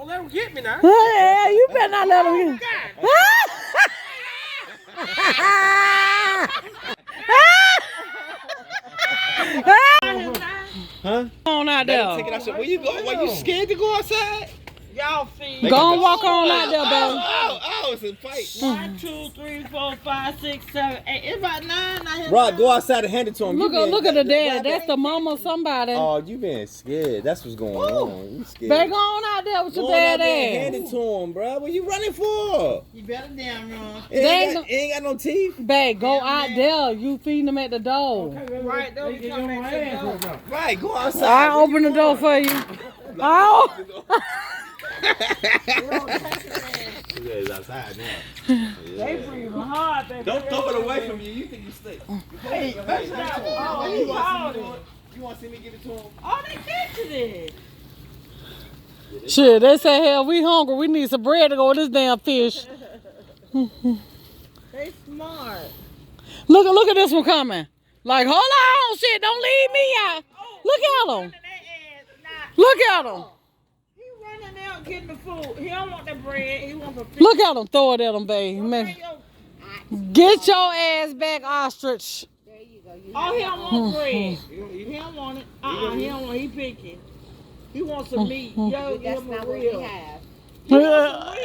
Don't let him get me now. Yeah, you better not let him get me. Huh? On out there. Take it outside. Where you going? Why you scared to go outside? Y'all see. Go and walk on out there, baby. Oh, it's a fight. 1, 2, 3, 4, 5, 6, 7, 8. It's about 9 out here. Rod, go outside and hand it to him. Look at the dad. That's the mama or somebody. Oh, you been scared. That's what's going on. You scared. Baby, go on out there with your dad Hand it to him, bro. What you running for? You better damn run. Ain't got no teeth. Babe, go out there. You feeding them at the door. Right there, we come back to the door. Right, go outside. I open the door for you. Oh. It's outside now. They breathing hard. Don't throw it away from you. You think you stink. Hey, oh, he called it. You want to see me give it to him? Oh, they catching it. Shit, they say, hell, we hungry. We need some bread to go with this damn fish. They smart. Look at this one coming. Like, hold on, shit, don't leave me out. Look at him. Look at him. He running out getting the food. He don't want the bread. He wants the fish. Look at him. Throw it at him, baby. Man. Get your ass back, ostrich. There you go. Oh, he don't want bread. He don't want it. He don't want it. He picky. He wants some meat. Yo, that's not what we have.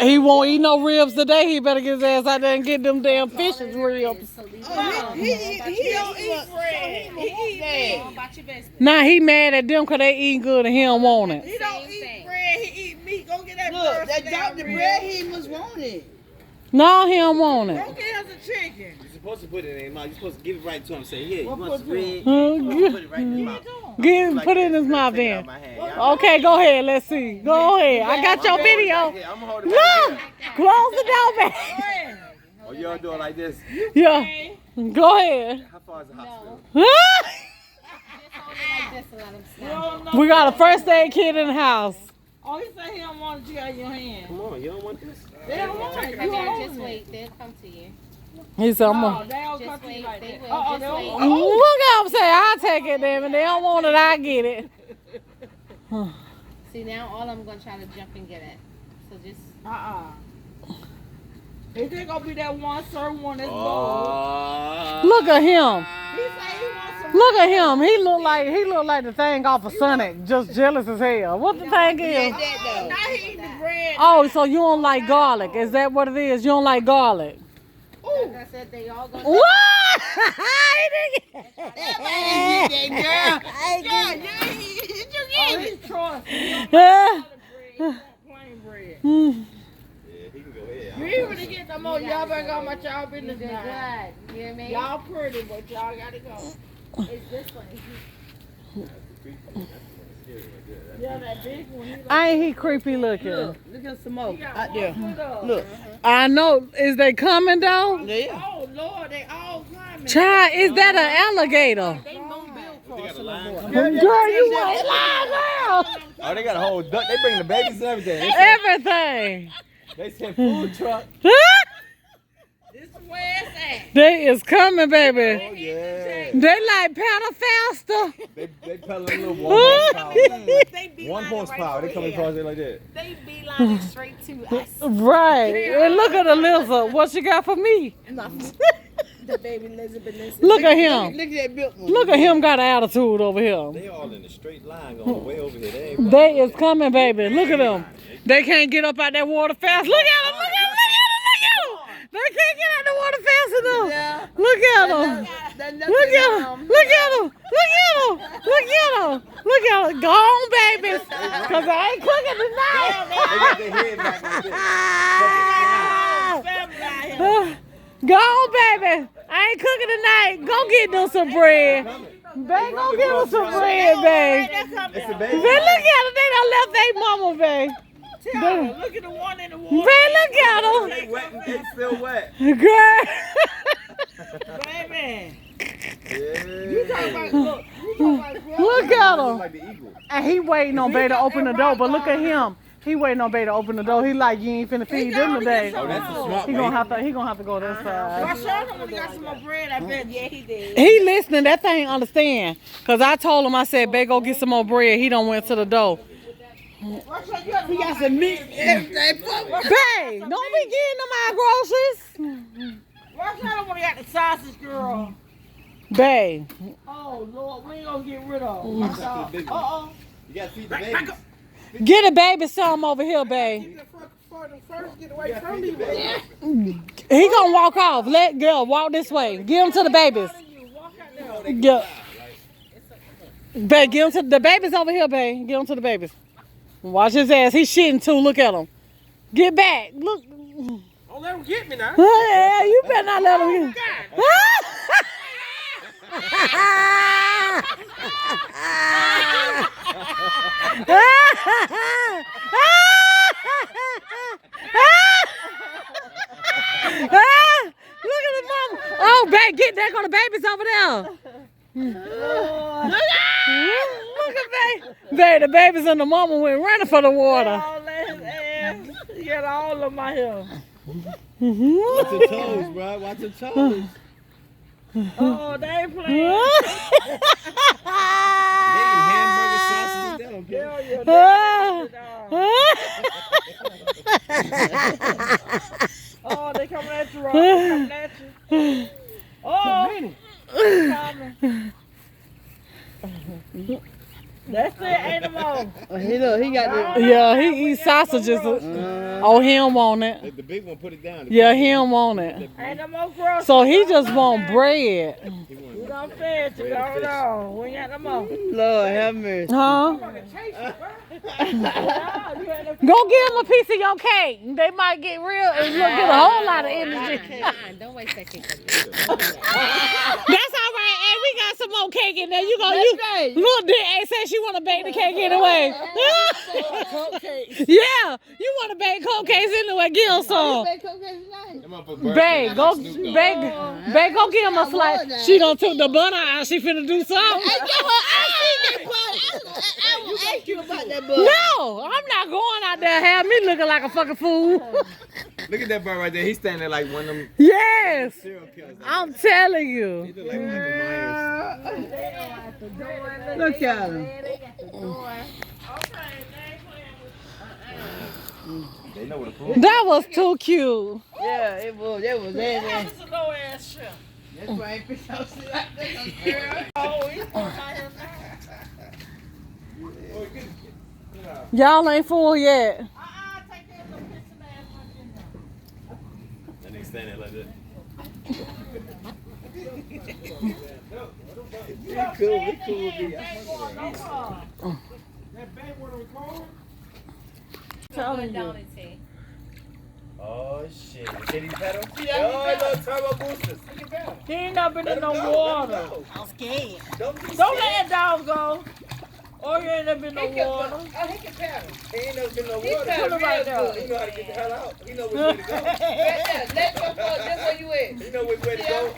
He won't eat no ribs today. He better get his ass out there and get them damn fish's ribs. He don't eat bread. He eat meat. Nah, he mad at them because they eating good and he don't want it. He don't eat bread. He eat meat. Go get that. Look, that Dr. Bread, he must want it. No, he don't want it. Go get us a chicken. You're supposed to put it in his mouth. You're supposed to give it right to him. Say, here, you want some bread? bread? Put it right in his mouth. Put it in his mouth then. Okay, go ahead. Let's see. Go ahead. I got your video. I'm holding it Look, right close the door, baby. here. Oh, y'all doing like this? Yeah. Go ahead. How far is the hospital? We got a first aid kit in the house. Oh, he said he don't want it. You got your hand. Come on, you don't want this? They don't want it. Come here, just wait. They'll come to you. He said, I'm No, gonna. they don't Just come to you wait. like They that. will. Just they wait. don't. Look at him say, I'll take it, damn it. They don't want it, I get it. See, now all I'm going to try to jump and get it. So just... Is there going to be that one certain one that's bold? Look at him. He said he wants some. Look at him. He look like the thing off of Sonic. Just jealous as hell. What the thing is? Now he eating the bread. Oh, so you don't like garlic. Is that what it is? You don't like garlic? Like I said, they all going to... What? Oh, he's trust. Yeah. Plain bread. Yeah, he can go ahead. You even to get some more. Y'all better go about y'all business They're now. good. You hear me? Y'all pretty, but y'all got to go. It's this one. Yeah, that big one. He Ain't he creepy looking? Look at some more got out there. one foot up. Look. I know. Is they coming though? Yeah. Oh, Lord, they all climbing. Child, is that an alligator? They don't build cross no more. Girl, you ain't lying now. Oh, they got a whole duck. They bring the babies and everything. Everything. They sent food truck. This is where it's at. They is coming, baby. Oh, yeah. They like paddle faster. They peddling a little 1 horsepower. They be 1 horsepower. They come across it like that. They be lining straight to us. Right. And look at the lizard. What you got for me? The baby Elizabeth. Look at him. Look at that built one. Look at him got an attitude over here. They all in a straight line going way over here. They ain't They is coming, baby. Look at them. They can't get up out that water fast. Look at them. Look at them. Look at them. They can't get out the water fast enough. Yeah. Look at them. Look at them. Look at them. Look at them. Look at them. Look at them. Go on, babies. Because I ain't cooking tonight. They got their head back like this. Go on, baby. I ain't cooking tonight. Go get them some bread. Babe, go get them some bread, babe. It's a Babe, baby. look at them. They done left their mama, babe. Tiana, look at the one in the water. Babe, look at them. They wet and it's still wet. Girl. Baby. Yeah. You talking about, look. You talking about, Look at him. Like the eagle. And he waiting on Bay to open the door, but look at him. He waiting on Bay to open the door. He like, you ain't finna feed them today. Oh, that's the smart He way. gonna have to go this I side. showed him when he got some more bread. I bet, yeah, he did. He listening. That thing understand. Cause I told him, I said, Bay, go get some more bread. He done went to the door. He got some meat and everything. Babe, don't be getting them our groceries. Why I don't want to got the sausage, girl? Babe. Oh, Lord, we ain't going to get rid of them. You gotta feed the babies. Get a baby some over here, babe. Get away from me, baby. He gonna walk off. Let girl walk this way. Give him to the babies. Yeah. Babe, give him to the babies over here, babe. Give him to the babies. Watch his ass. He's shitting too. Look at him. Get back. Look. Don't let him get me now. Yeah, you better not let him get. Look at the mama. Oh, babe, get that on the babies over there. Look at babe. Babe, the babies and the mama went running for the water. You got all of them out here. Watch your toes, bro. Watch your toes. Oh, they ain't playing. Hamburger sausages down, Hell yeah, oh, they coming at you, Rob. They coming at you. Oh, coming. That's it, ain't no more. He got the. Yeah, he eats sausages. Oh, he don't want it. The big one put it down. Yeah, he don't want it. Ain't no more groceries. So he just want bread. We done fed you, hold on. We ain't got no more. Lord have mercy. Huh? Go give him a piece of your cake. They might get real and look get a whole lot of energy. Don't waste that cake. That's all right. Hey, we got some more cake in there. You go, you look. Hey, say she want to bake the cake anyway. Yeah, you want to bake cupcakes anyway. Give him some. Babe, go give him a slice. She done took the butter out. She finna do something. No, I'm not going out there have me looking like a fucking fool. Look at that bird right there. He's standing there like one of them Yes, serial killers. I'm telling He you. look like Michael Myers. Look at him. They know what a fool. That was too cute. Yeah, it was. It was. This is a low ass shit. That's why I ain't fish out shit like that. Oh, he's going out here now. Y'all ain't full yet. Take that little piece of ass right in there. That nigga standing like that. We cool. That bank want to record? Telling you. Oh shit. Did he pedal? Oh, no turbo boosters. He ain't never been in no water. I'm scared. Don't let that dog go. Oh, you ain't never been in no water. Oh, he can paddle. He ain't never been no He water. paddle Put it right real there. good. He know how to get the hell out. He know which way to go. Right there. Let him go. That's where you at. He know which way to go.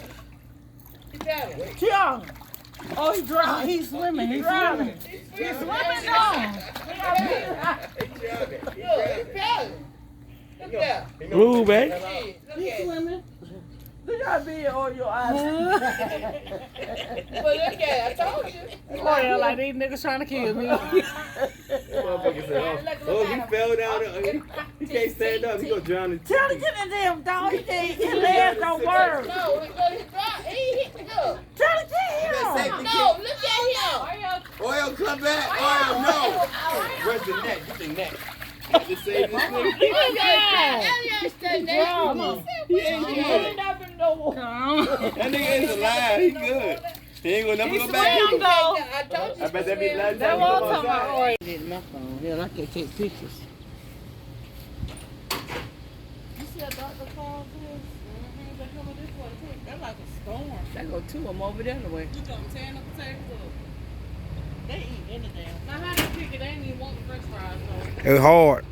He paddle. Tiana. Oh, he drowning. He's swimming. He's drowning. He's Swimming on. He drowning. Look, he paddle. Look there. Move, man. Look at him. Look how big all your eyes. But look at it. I told you. Oh yeah, like these niggas trying to kill me. Motherfucker said, oh, he fell down. He can't stand up. He gonna drown in Tell him to get that damn dog. His legs don't work. No, he dropped. He hit the go. Tell him to him. No, look at him. Oil, come back. Oil, no. Where's the neck? Get the neck. Got to save this nigga. He ain't good. Never know. That nigga is alive. He good. He ain't gonna never go back. I told you. I bet that be the last That time he was come talking about outside. oil. My phone. Yeah, I can take pictures. You see a doctor call this? They coming this way too. That's like a storm. I go two of them over there anyway. You gonna tear up the table up. They eat anything. Now how they pick it? They ain't even want the french fries though. It was hard.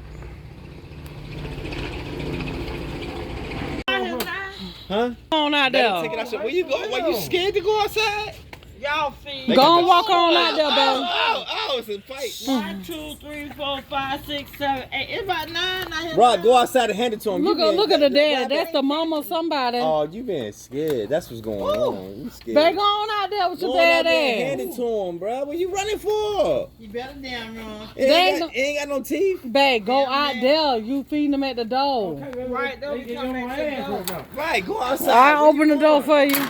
Huh? On out Take it there. outside. Where you going? Why you scared to go outside? Y'all feed. Go and walk on out there, baby. Oh, No, it's a fight. 1, 2, 3, 4, 5, 6, 7, 8. It's about 9 out here. Rod, go outside and hand it to him. Look at the dad. That's the mama somebody. Oh, you been scared. That's what's going on. You scared. Babe, go on out there with your Go on dad out there and hand ass. it to him, bro. What you running for? You better damn run. It ain't got no teeth. Babe, go out there. You feeding them at the door. Right there, we come back to the door. Right, go outside. I open the door for you.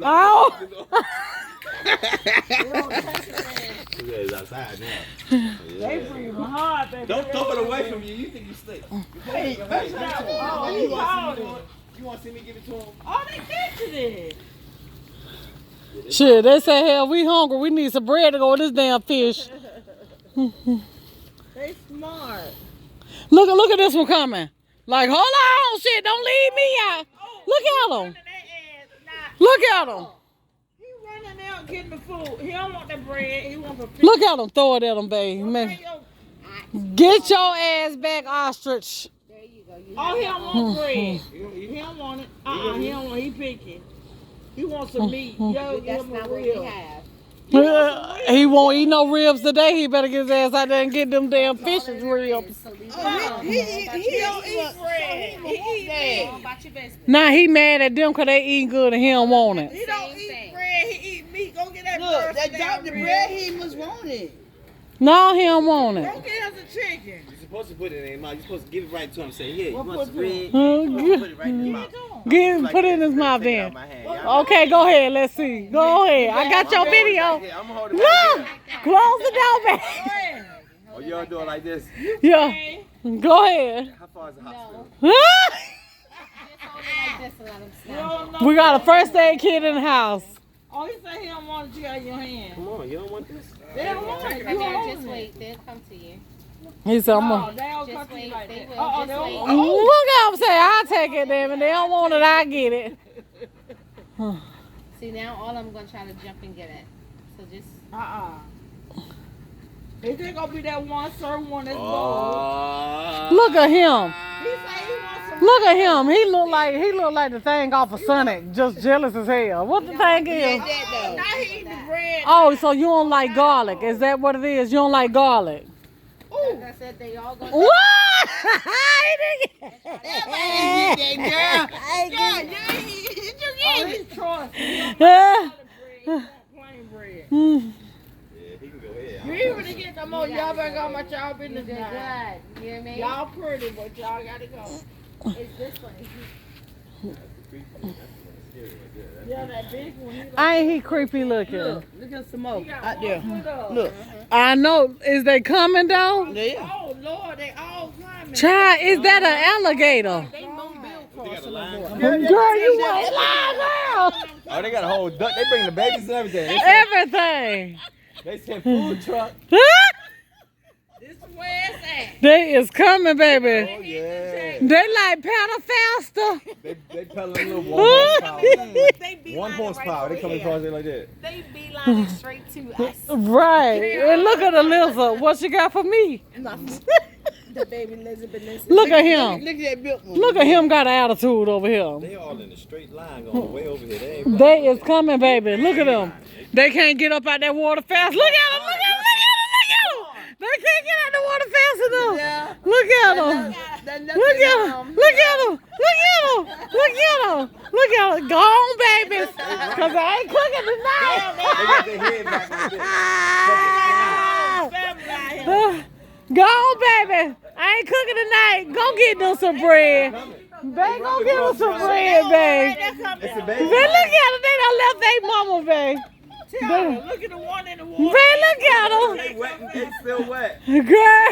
Oh. It's outside now. They breathing hard, baby. Don't throw it away from you. You think you slick. Hey, Oh, he called it. You want to see me give it to him? Oh, they catching it. Shit, they say, hell, we hungry. We need some bread to go with this damn fish. They smart. Look at this one coming. Like, hold on, shit, don't leave me out. Look at him. Look at him. He running out getting the food. He don't want the bread. He wants the fish. Look at him. Throw it at him, babe. Man. Get your ass back, ostrich. Oh, he don't want bread. He don't want it. He don't want it. He picky. He wants some meat. Yo, give him a rib. He won't eat no ribs today. He better get his ass out there and get them damn fish's ribs. He don't eat bread. He eat meat. Nah, he mad at them because they eating good and he don't want it. He don't eat bread. He eat meat. Go get that Look, bird that the bread he must want it. No, he don't want it. Go get us a chicken. You're supposed to put it in his mouth. You're supposed to give it right to him. Say, yeah, you What want put some bread? Huh? Put it right in his mouth. Put it in his mouth Take it out then. my hand. Y'all- Okay, go ahead. Let's see. Go ahead. I got your video. Yeah, I'm gonna hold it right Look, here. close the door, babe. Oh, y'all do it like this. Yeah, go ahead. How far is the hospital? We got a first aid kit in the house. Oh, he said he don't want it. You got in your hand. Come on, you don't want this? They don't want it. You Just hold wait, it. they'll come to you. He said, I'm Oh, gonna. they don't Just come to you wait, like they that. will. Oh, Just they don't. wait. Look at him say, I'll take it, damn it. They don't want it, I get it. See, now all I'm going to try to jump and get it. So just. Is there gonna be that one certain one that's bold? Look at him. He said he wants some. Look at him. He look like the thing off of Sonic. Just jealous as hell. What the thing is? Now he eating the bread. Oh, so you don't like garlic. Is that what it is? You don't like garlic? Like I said, they all going to. What? Oh, he's trust. He don't Yeah. want plain bread. Mm. Yeah, he can go ahead. You even to get some more. Y'all better go about y'all business They're now. good. You hear me? Y'all pretty, but y'all gotta go. It's this one. Yeah, that big one. He Ain't he creepy looking? Look at some more got out there. one foot up. Look. I know. Is they coming though? Yeah. Oh Lord, they all climbing. Child, is that an alligator? They mobile crossing Girl, you ain't lying, girl. Oh, they got a whole duck. They bring the babies and everything. Everything. They said food truck. This is where it's at. They is coming, Oh, baby. yeah. They like paddle faster. They peddling a little 1 horsepower. They be 1 horsepower. They coming across there like that. They be lining straight to us. Right. And look at the lizard. What you got for me? The baby Elizabeth. Look at him. Look at that built one. Look at him got an attitude over here. They all in a straight line going way over here. They ain't They is coming, baby. Look at them. They can't get up out that water fast. Look at them. Look at them. Look at them. They can't get out the water fast enough. Yeah. Look at them. Look at them. Look at them. Look at them. Look at them. Look at them. Go on, babies. Because I ain't cooking tonight. They got their head back like this. Family out here. Go on, baby. I ain't cooking tonight. Go get them some bread. Babe, go get them some bread, babe. It's a Babe, baby. look at them. They done left their mama, babe. Tiana, look at the one in the water. Babe, look at them. They wet. It's still wet. Girl.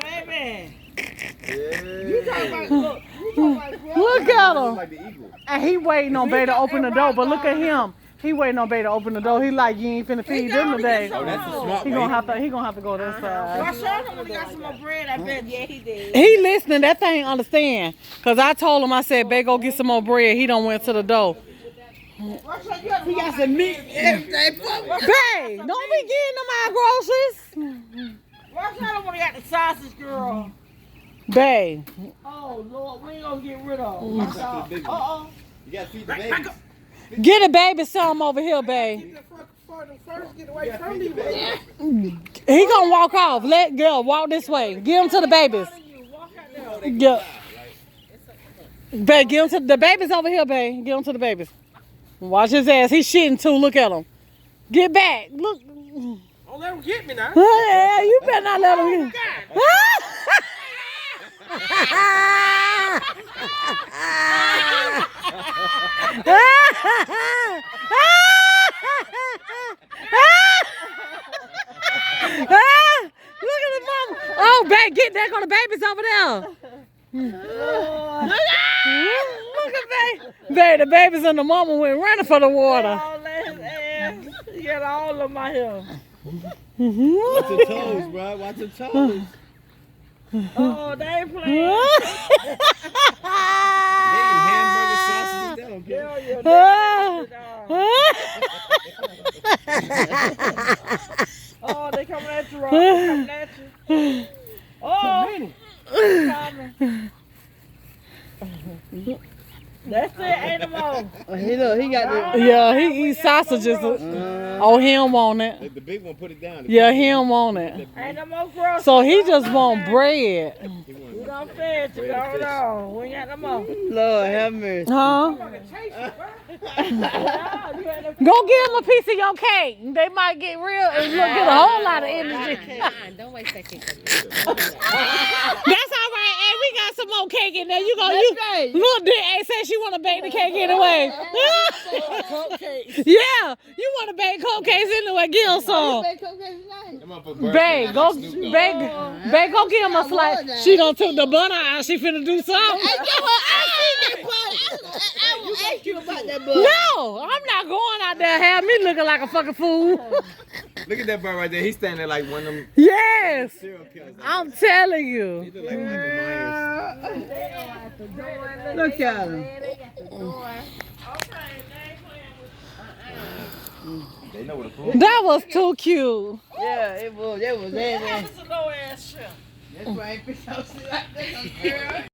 Baby. Yeah. You talking about, look. You talking about, Look at him. Like the eagle. And he waiting on Bay to open the door, but look at him. He waiting on Bay to open the door. He like, you ain't finna feed them today. Oh, that's the smart He way. gonna have to go this side. I showed him when he got some more bread. I bet. Yeah, he did. He listening. That thing understand. Cause I told him, I said, Bay, go get some more bread. He done went to the door. He got some meat and everything. Bay, don't be getting them our groceries. Watch out when he got the sausage, girl. Bay. Oh, Lord, we ain't gonna get rid of him. That's the big one. Uh-oh. You gotta feed the babies. Get a baby some over here, Bay. for them first get away from these babies. He gonna walk off. Let girl walk this way. Give him to the babies. Yeah. Babe, give him to the babies over here, babe. Give him to the babies. Watch his ass. He's shitting too. Look at him. Get back. Look. Don't let them get me now. Yeah, you better not let him get. Look at the mama. Oh, babe, get that on the babies over there. Look at babe. Babe, the babies and the mama went running for the water. All that ass. You got all of them out here. Watch your toes, bro. Watch your toes. Oh, they ain't playing. They eat hamburger sausages. They don't care. Oh, they coming at you, Rob. They coming at you. Oh, coming. That's it, ain't no more. He got the. Yeah, he eats sausages. Oh, he don't want it. The big one put it down. Yeah, he don't want it. Ain't no more groceries. So he just want bread. We done fed you, hold on. We ain't got no more. Lord have mercy. Huh? Go give him a piece of your cake. They might get real and get a whole lot of energy. Don't waste that cake. That's all right. Hey, we got some more cake in there. You go, look, hey, say she want to bake the cake anyway. Yeah, you want to bake cupcakes anyway. Give him some. Babe, go give him a slice. She done took the butter out. She finna do something. No, I'm not going out there have me looking like a fucking fool. Look at that bird right there. He's standing there like one of them Yes, serial killers. I'm telling He you. look like Michael Myers. Look at him. They know what a fool. That was too cute. Yeah, it was. It was. That's a low ass shrimp. That's why I ain't fish out shit like that.